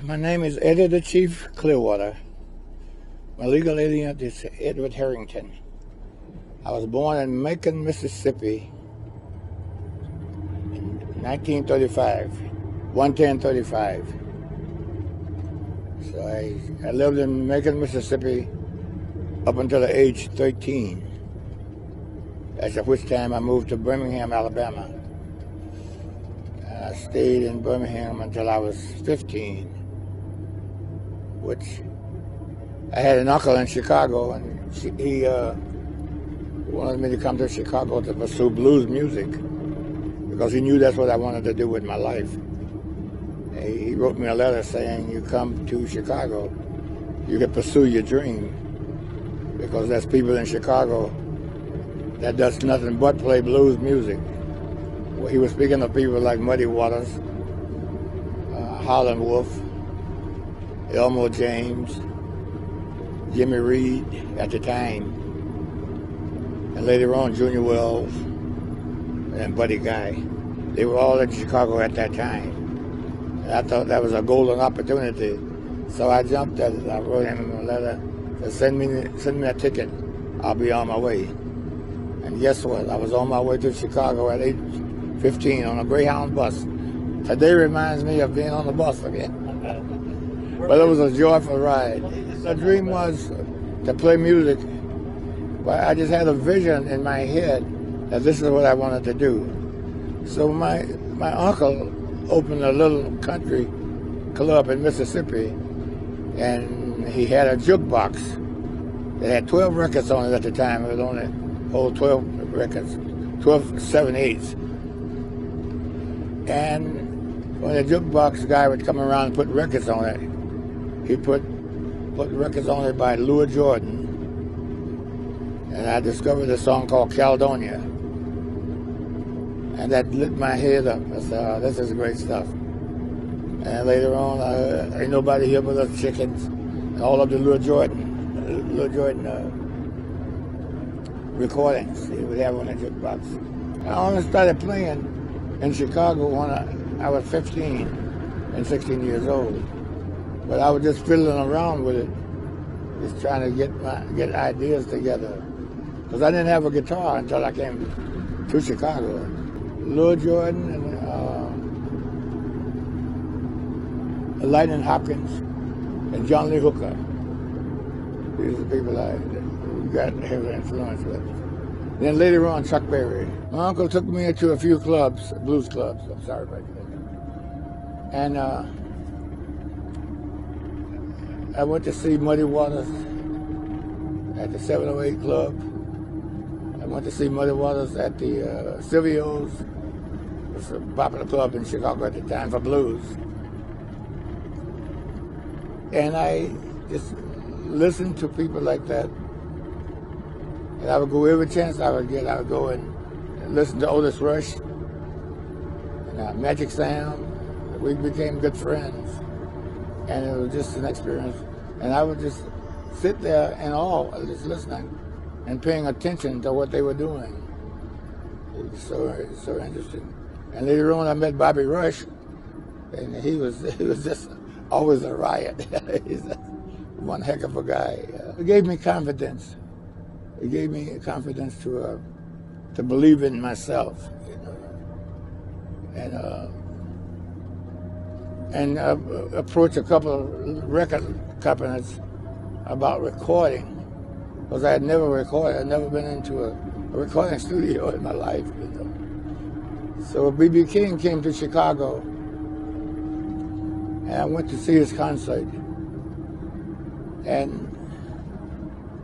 My name is Eddie the Cheif Clearwater. My legal alias is Edward Harrington. I was born in Macon, Mississippi in 1935, 11035. So I lived in Macon, Mississippi up until the age 13, at which time I moved to Birmingham, Alabama. I stayed in Birmingham until I was 15, which I had an uncle in Chicago, and he wanted me to come to Chicago to pursue blues music because he knew that's what I wanted to do with my life. He wrote me a letter saying, you come to Chicago, you can pursue your dream, because there's people in Chicago that does nothing but play blues music. Well, he was speaking of people like Muddy Waters, Howlin' Wolf, Elmore James, Jimmy Reed at the time, and later on Junior Wells and Buddy Guy. They were all in Chicago at that time. And I thought that was a golden opportunity. So I jumped at it. I wrote him a letter, said, send me a ticket, I'll be on my way. And guess what? I was on my way to Chicago at age 15 on a Greyhound bus. Today reminds me of being on the bus again. But it was a joyful ride. The dream was to play music, but I just had a vision in my head that this is what I wanted to do. So my uncle opened a little country club in Mississippi, and he had a jukebox that had 12 records on it at the time. It was only hold 12 records, 12 7/8. And when the jukebox guy would come around and put records on it, he put records on it by Louis Jordan. And I discovered a song called Caledonia. And that lit my head up. I said, oh, this is great stuff. And later on, Ain't Nobody Here But Us Chickens, and all of the Louis Jordan recordings he would have on the jukebox. I only started playing in Chicago when I was 15 and 16 years old. But I was just fiddling around with it, just trying to get ideas together. Because I didn't have a guitar until I came to Chicago. Louis Jordan and Lightning Hopkins and John Lee Hooker. These are the people I got heavy influence with. Then later on, Chuck Berry. My uncle took me to a few clubs, blues clubs, I'm sorry about that. And I went to see Muddy Waters at the 708 Club. I went to see Muddy Waters at the Silvio's. It was a popular club in Chicago at the time for blues. And I just listened to people like that. And I would go every chance I would get. I would go and listen to Otis Rush and Magic Sam. We became good friends. And it was just an experience. And I would just sit there in awe, just listening and paying attention to what they were doing. It was so interesting. And later on, I met Bobby Rush, and he was just always a riot. He's one heck of a guy. It gave me confidence. It gave me confidence to believe in myself, you know, and approach a couple of record companies about recording, because I had never recorded. I'd never been into a recording studio in my life, you know. So BB King came to Chicago, and I went to see his concert, and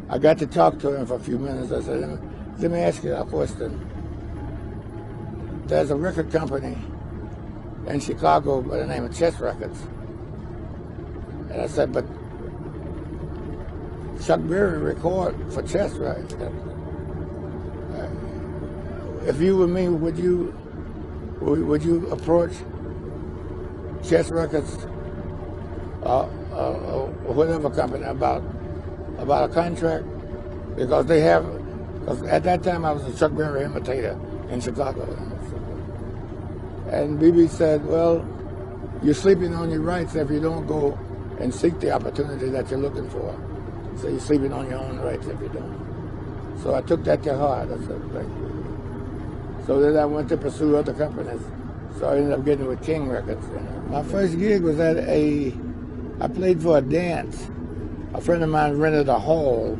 I got to talk to him for a few minutes. I said, let me ask you a question. There's a record company in Chicago by the name of Chess Records. And I said, but Chuck Berry record for Chess, right? If you were me, would you approach Chess Records or whatever company about a contract? Because at that time I was a Chuck Berry imitator in Chicago. And BB said, well, you're sleeping on your rights if you don't go and seek the opportunity that you're looking for. So you're sleeping on your own rights if you don't. So I took that to heart. I said, thank you. So then I went to pursue other companies. So I ended up getting with King Records. You know. My first gig was at I played for a dance. A friend of mine rented a hall,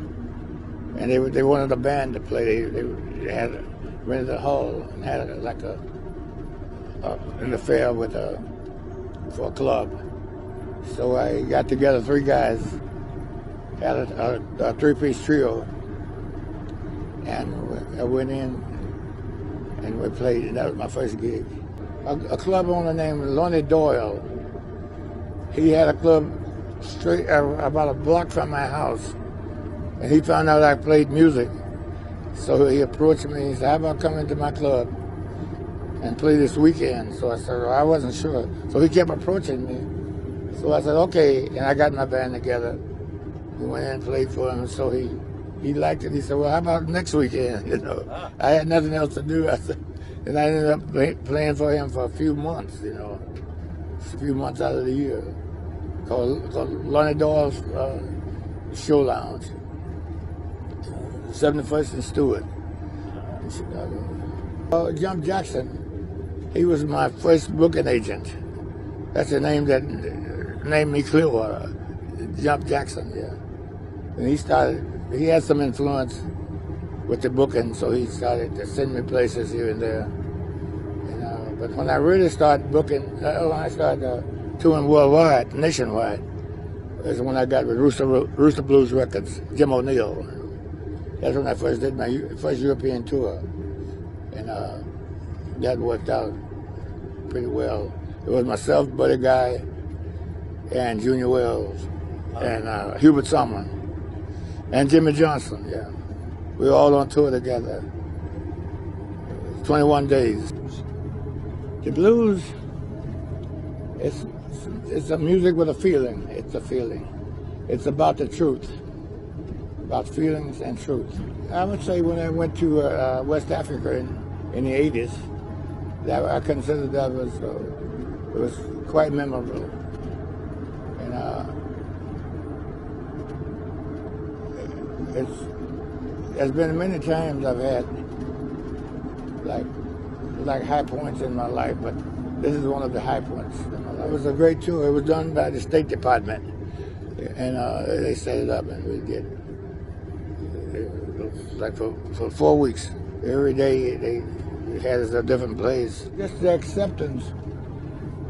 and they wanted a band to play. They had rented a hall and had an affair with for a club. So I got together 3 guys, had a 3-piece trio, and I went in and we played, and that was my first gig. A club owner named Lonnie Doyle, he had a club straight about a block from my house, and he found out I played music. So he approached me, he said, how about coming to my club and play this weekend? So I said, well, I wasn't sure. So he kept approaching me. So I said, okay, and I got my band together. We went in and played for him, so he liked it. He said, well, how about next weekend? You know, I had nothing else to do. I said, and I ended up playing for him for a few months, you know, a few months out of the year, called Lonnie Doyle's Show Lounge, 71st and Stewart in Chicago. Jump Jackson, he was my first booking agent. That's the name that named me Clearwater, Jump Jackson, yeah. And he had some influence with the booking, so he started to send me places here and there. But when I really started booking, when I started touring worldwide, nationwide, is when I got with Rooster Blues Records, Jim O'Neill. That's when I first did my first European tour, and that worked out pretty well. It was myself, Buddy Guy, and Junior Wells, and Hubert Sumner, and Jimmy Johnson, yeah. We were all on tour together, 21 days. The blues, it's a music with a feeling. It's a feeling. It's about the truth, about feelings and truth. I would say when I went to West Africa in the 80s, that I considered that it was quite memorable. And there's been many times I've had like high points in my life, but this is one of the high points in my life. It was a great tour. It was done by the State Department, and they set it up, and we did like for 4 weeks. Every day they had us at a different place. Just the acceptance,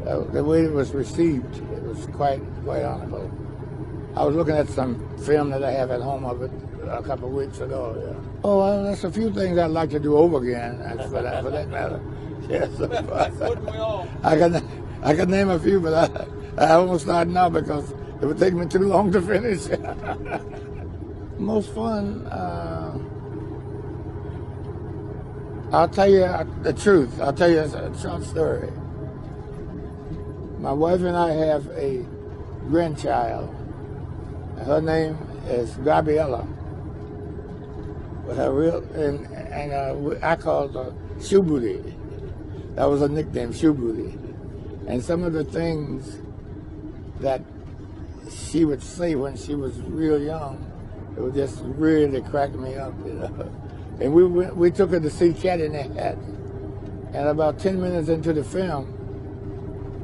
the way it was received, it was quite honorable. I was looking at some film that I have at home of it a couple of weeks ago. Yeah. Oh, well, there's a few things I'd like to do over again, for that matter. Yes, wouldn't we all? I can name a few, but I won't start now because it would take me too long to finish. Most fun. I'll tell you the truth. I'll tell you a short story. My wife and I have a grandchild. Her name is Gabriella. But her real and I called her Shoe Booty. That was her nickname, Shoe Booty. And some of the things that she would say when she was real young, it would just really crack me up, you know. And we took her to see Cat in the Hat. And about 10 minutes into the film,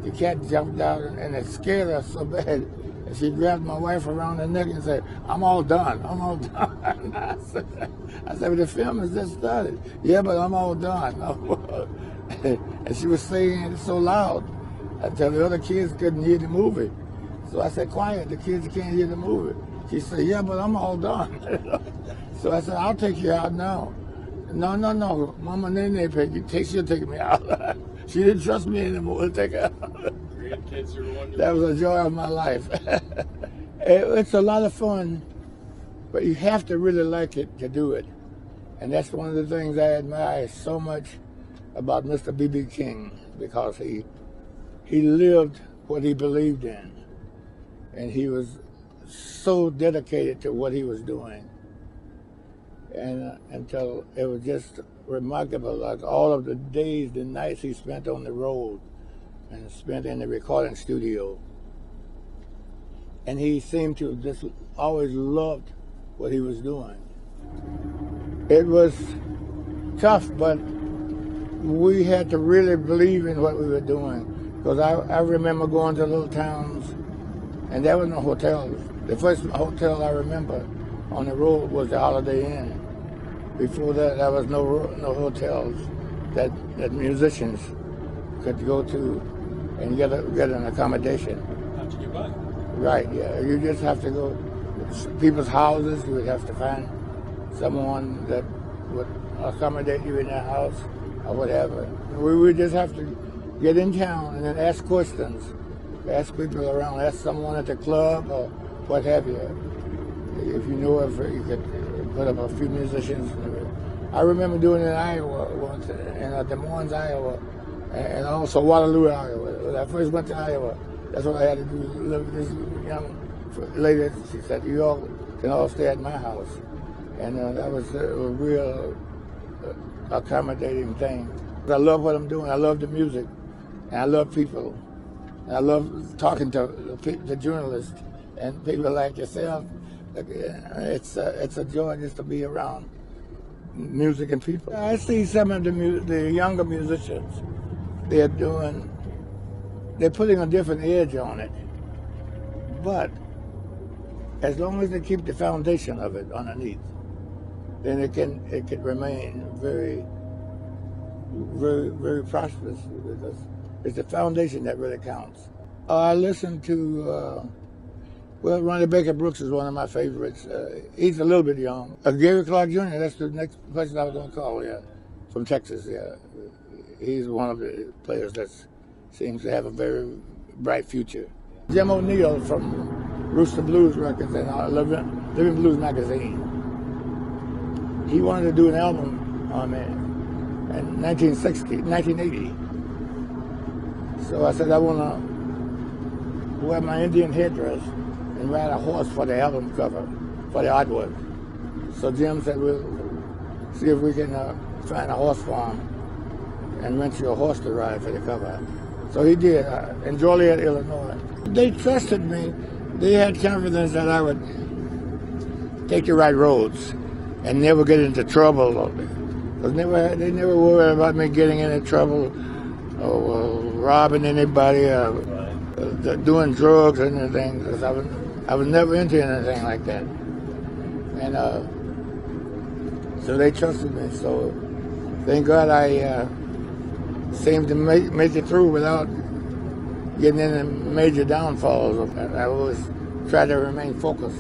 the cat jumped out and it scared her so bad. And she grabbed my wife around the neck and said, I'm all done, I'm all done. I said, well, the film has just started. Yeah, but I'm all done. And she was saying it so loud until the other kids couldn't hear the movie. So I said, quiet, the kids can't hear the movie. She said, yeah, but I'm all done. So I said, I'll take you out now. No, Mama Nene, she'll take me out. She didn't trust me anymore to take her out. That was a joy of my life. It's a lot of fun, but you have to really like it to do it. And that's one of the things I admire so much about Mr. BB King, because he lived what he believed in. And he was so dedicated to what he was doing. And until it was just remarkable, like all of the days, the nights he spent on the road, and spent in the recording studio. And he seemed to just always loved what he was doing. It was tough, but we had to really believe in what we were doing. Because I remember going to little towns, and there were no hotels. The first hotel I remember on the road was the Holiday Inn. Before that, there was no hotels that musicians could go to and get an accommodation. How'd you get by? Right, yeah. You just have to go to people's houses. You would have to find someone that would accommodate you in their house or whatever. We would just have to get in town and then ask questions. Ask people around, ask someone at the club or what have you. If you know if you could put up a few musicians. I remember doing it in Iowa once, in Des Moines, Iowa, and also Waterloo, Iowa. When I first went to Iowa, that's what I had to do. Live with this young lady. She said, "You all can all stay at my house," and that was a real accommodating thing. I love what I'm doing. I love the music, and I love people. And I love talking to the journalists and people like yourself. It's a joy just to be around music and people. I see some of the younger musicians. They're putting a different edge on it, but as long as they keep the foundation of it underneath, then it can remain very, very, very prosperous, because it's the foundation that really counts. I listen to Ronnie Baker Brooks is one of my favorites. He's a little bit young. Gary Clark Jr., that's the next person I was going to call, yeah, from Texas, yeah. He's one of the players that seems to have a very bright future. Jim O'Neill from Rooster Blues Records and Living Blues Magazine. He wanted to do an album on me in 1980. So I said, I want to wear my Indian headdress and ride a horse for the album cover, for the artwork. So Jim said, we'll see if we can find a horse farm and rent you a horse to ride for the cover. So he did, in Joliet, Illinois. They trusted me. They had confidence that I would take the right roads and never get into trouble. They never worried about me getting into trouble or robbing anybody, doing drugs or anything, because I was never into anything like that. And so they trusted me. So thank God I seemed to make it through without getting any major downfalls. I always try to remain focused.